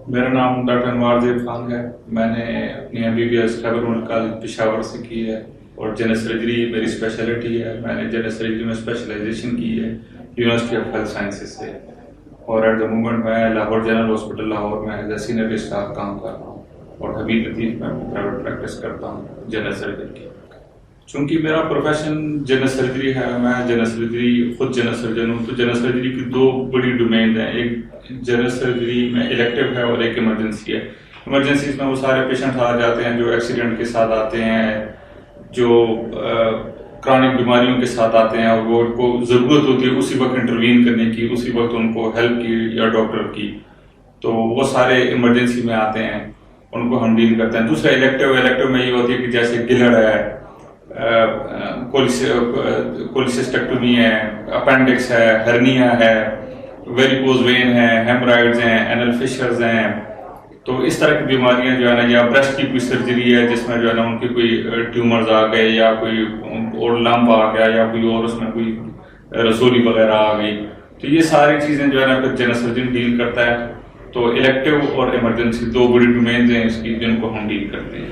میرا نام ڈاکٹر انوار زیب خان ہے. میں نے اپنی MBBS خیبر ملک کالج پشاور سے کی ہے اور جنرل سرجری میری اسپیشلٹی ہے. میں نے جنرل سرجری میں اسپیشلائزیشن کی ہے یونیورسٹی آف ہیلتھ سائنسز سے، اور ایٹ دا مومنٹ میں لاہور جنرل ہاسپٹل لاہور میں ایز اے سینئر اسٹاف کام کر رہا ہوں، اور حبیب لطیف میں پرائیویٹ پریکٹس کرتا ہوں جنرل سرجری کی. چونکہ میرا پروفیشن جنرل سرجری ہے، میں جنرل سرجری خود جنرل سرجن ہوں، تو جنرل سرجری کی دو بڑی ڈومین ہیں. ایک جنرل سرجری میں الیکٹیو ہے اور ایک ایمرجنسی ہے. ایمرجنسیز میں وہ سارے پیشنٹ آ جاتے ہیں جو ایکسیڈنٹ کے ساتھ آتے ہیں، جو کرونک بیماریوں کے ساتھ آتے ہیں، اور وہ ان کو ضرورت ہوتی ہے اسی وقت انٹروین کرنے کی، اسی وقت ان کو ہیلپ کی یا ڈاکٹر کی، تو وہ سارے ایمرجنسی میں آتے ہیں، ان کو ہم ڈیل کرتے ہیں. دوسرا الیکٹیو میں یہ ہوتی ہے کہ جیسے گلڑ ہے، کولیسسٹیکٹومی ہے، اپینڈکس ہے، ہرنیا ہے، ویریکوز وین ہے، ہیمرائڈز ہیں، اینل فشرز ہیں. تو اس طرح کی بیماریاں جو ہے نا، یا بریسٹ کی کوئی سرجری ہے جس میں جو ہے نا ان کی کوئی ٹیومرز آ گئے، یا کوئی اور لمپ آ گیا، یا کوئی اور اس میں کوئی رسولی وغیرہ آ گئی، تو یہ ساری چیزیں جو ہے نا پھر جنرل سرجن ڈیل کرتا ہے. تو الیکٹیو اور ایمرجنسی دو بڑی ڈومینز ہیں اس کی جن کو ہم ڈیل کرتے ہیں.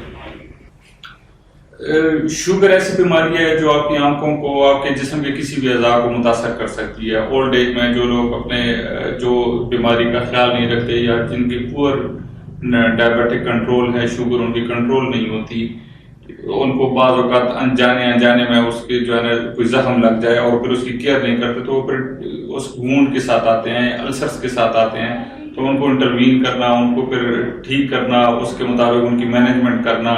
شوگر ایسی بیماری ہے جو آپ کی آنکھوں کو، آپ کے جسم کے کسی بھی اعضاء کو متاثر کر سکتی ہے. اولڈ ایج میں جو لوگ اپنے جو بیماری کا خیال نہیں رکھتے، یا جن کی پور ڈائبیٹک کنٹرول ہے، شوگر ان کی کنٹرول نہیں ہوتی، ان کو بعض اوقات انجانے میں اس کے جو ہے نا کوئی زخم لگ جائے اور پھر اس کی کیئر نہیں کرتے، تو وہ پھر اس وونڈ کے ساتھ آتے ہیں، السرس کے ساتھ آتے ہیں. تو ان کو انٹروین کرنا، ان کو پھر ٹھیک کرنا، اس کے مطابق ان کی مینجمنٹ کرنا،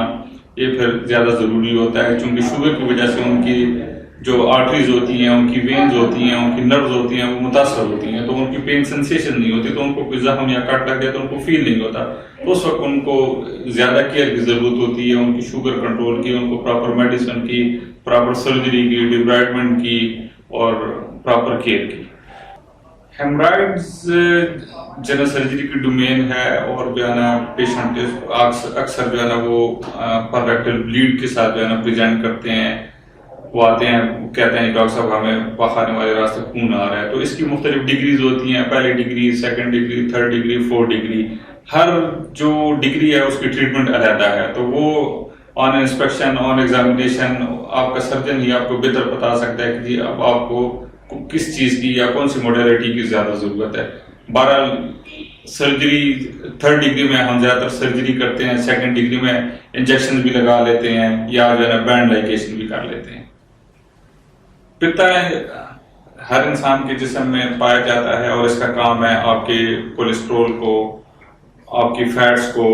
یہ پھر زیادہ ضروری ہوتا ہے. چونکہ شوگر کی وجہ سے ان کی جو آرٹریز ہوتی ہیں، ان کی وینز ہوتی ہیں، ان کی نروز ہوتی ہیں، وہ متاثر ہوتی ہیں، تو ان کی پین سینسیشن نہیں ہوتی، تو ان کو کوئی زخم یا کٹ لگ جائے تو ان کو فیل نہیں ہوتا. تو اس وقت ان کو زیادہ کیئر کی ضرورت ہوتی ہے، ان کی شوگر کنٹرول کی، ان کو پراپر میڈیسن کی، پراپر سرجری کی، ڈیبرائڈمنٹ کی، اور پراپر کیئر کی. ہیمرائڈز جنرل سرجری کی ڈومین ہے، اور جو ہے نا پیشنٹ اکثر جو ہے نا وہ پرریکٹل بلیڈ کے ساتھ جو ہے نا پریزنٹ کرتے ہیں. وہ آتے ہیں، کہتے ہیں ڈاکٹر صاحب ہمیں پاخانے والے راستے خون آ رہا ہے. تو اس کی مختلف ڈگریز ہوتی ہیں، پہلی degree, second degree, third degree, fourth degree. ہر جو ڈگری ہے اس کی ٹریٹمنٹ علیحدہ ہے. تو وہ آن انسپیکشن، آن ایگزامینیشن آپ کا سرجن ہی آپ کو بہتر بتا سکتا ہے کہ جی اب آپ کو کس چیز کی یا کون سی موڈیلٹی کی زیادہ ضرورت ہے. بہرحال سرجری تھرڈ ڈگری میں ہم زیادہ تر سرجری کرتے ہیں، سیکنڈ ڈگری میں انجیکشن بھی لگا لیتے ہیں، یا جو ہے نا بینڈ لائکیشن بھی کر لیتے ہیں. پتا ہر انسان کے جسم میں پایا جاتا ہے، اور اس کا کام ہے آپ کے کولیسٹرول کو، آپ کی فیٹس کو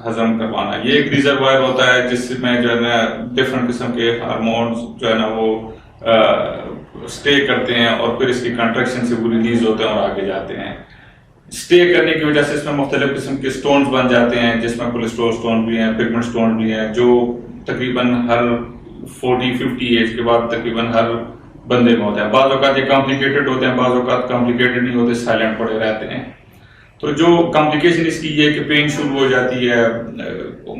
ہضم کروانا. یہ ایک ریزروائر ہوتا ہے جس میں جو ہے نا ڈفرنٹ قسم کے ہارمونز جو ہے نا وہ اسٹے کرتے ہیں، اور پھر اس کی کنٹریکشن سے وہ ریلیز ہوتے ہیں اور آگے جاتے ہیں. اسٹے کرنے کی وجہ سے اس میں مختلف قسم کے سٹونز بن جاتے ہیں، جس میں کولیسٹرول سٹون بھی ہیں، پگمنٹ سٹون بھی ہیں، جو تقریباً ہر 40-50 ایج کے بعد تقریباً ہر بندے میں ہوتا ہے. بعض اوقات یہ کمپلیکیٹڈ ہوتے ہیں، بعض اوقات کمپلیکیٹڈ نہیں ہوتے، سائلنٹ پڑے رہتے ہیں. تو جو کمپلیکیشن اس کی یہ ہے کہ پین شروع ہو جاتی ہے،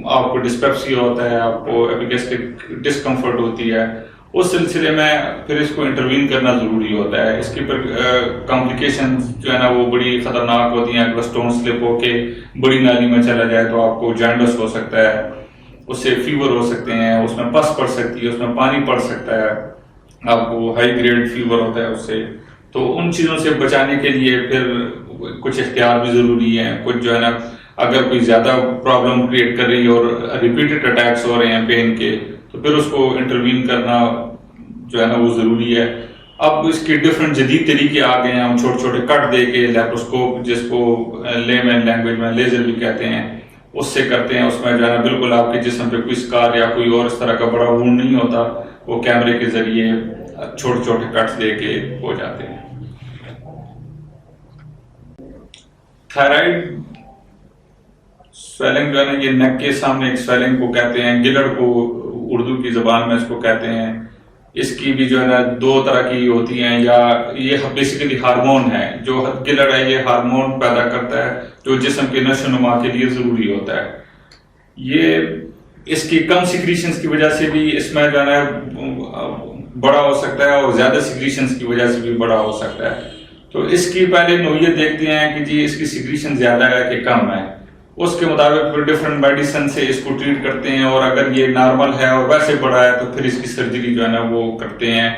آپ کو ڈسپیپسیا ہوتا ہے، آپ کو ایپیگیسٹک ڈسکمفرٹ ہوتی ہے. اس سلسلے میں پھر اس کو انٹروین کرنا ضروری ہوتا ہے. اس کی پھر کمپلیکیشن جو ہے نا وہ بڑی خطرناک ہوتی ہیں. اگر سٹون سلپ ہو کے بڑی نالی میں چلا جائے تو آپ کو جانڈس ہو سکتا ہے، اس سے فیور ہو سکتے ہیں، اس میں پس پڑ سکتی ہے، اس میں پانی پڑ سکتا ہے، آپ کو ہائی گریڈ فیور ہوتا ہے اس سے. تو ان چیزوں سے بچانے کے لیے پھر کچھ اختیار بھی ضروری ہیں. کچھ جو ہے نا اگر کوئی زیادہ پرابلم کریٹ کر رہی ہے اور ریپیٹڈ اٹیکس ہو رہے ہیں پین کے، تو پھر اس کو انٹروین کرنا جو ہے نا وہ ضروری ہے. اب اس کے ڈفرینٹ جدید طریقے آ گئے ہیں. ہم چھوٹے چھوٹے کٹ دے کے لیپروسکوپ، جس کو لیمن لینگویج میں لیزر بھی کہتے ہیں، اس سے کرتے ہیں. اس میں جو ہے نا بالکل آپ کے جسم پہ کوئی اسکار یا کوئی اور اس طرح کا بڑا وونڈ نہیں ہوتا، وہ کیمرے کے ذریعے چھوٹے چھوٹے کٹس دے کے ہو جاتے ہیں. تھائرائڈ سویلنگ جو ہے نا، یہ نیک کے سامنے ایک سویلنگ کو کہتے ہیں، گلڑ کو اردو کی زبان میں اس کو کہتے ہیں. اس کی بھی جو ہے نا دو طرح کی ہوتی ہیں، یا یہ بیسیکلی ہارمون ہے. جو گلڑ ہے یہ ہارمون پیدا کرتا ہے جو جسم کے نشو و نما کے لیے ضروری ہوتا ہے. یہ اس کی کم سیکریشنز کی وجہ سے بھی اس میں جو ہے نا بڑا ہو سکتا ہے، اور زیادہ سیکریشنز کی وجہ سے بھی بڑا ہو سکتا ہے. تو اس کی پہلے نوعیت دیکھتے ہیں کہ جی اس کی سیکریشن زیادہ ہے کہ کم ہے، اس کے مطابق پھر ڈفرینٹ میڈیسن سے اس کو ٹریٹ کرتے ہیں، اور اگر یہ نارمل ہے اور ویسے بڑا ہے تو پھر اس کی سرجری جو ہے نا وہ کرتے ہیں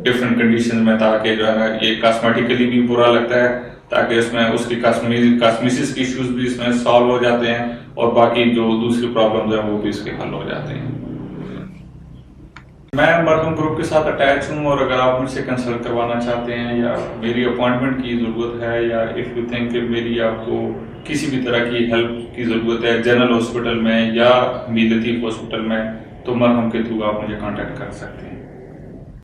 ڈفرینٹ کنڈیشن میں، تاکہ جو ہے نا یہ کاسمیٹیکلی بھی برا لگتا ہے، تاکہ اس میں اس کی کاسمیسس کی ایشوز بھی اس میں سالو ہو جاتے ہیں، اور باقی جو دوسری پرابلمز ہیں وہ بھی اس کے حل ہو جاتے ہیں۔ میں مرکم گروپ کے ساتھ اٹیچ ہوں، اور اگر آپ مجھ سے کنسلٹ کروانا چاہتے ہیں یا میری اپوائنٹمنٹ کی ضرورت ہے، یا اف یو تھنک کہ میری آپ کو کسی بھی طرح کی ہیلپ کی ضرورت ہے جنرل ہاسپٹل میں یا حمید لطیف ہاسپٹل میں، تو مرہم کے تھرو آپ مجھے کانٹیکٹ کر سکتے ہیں۔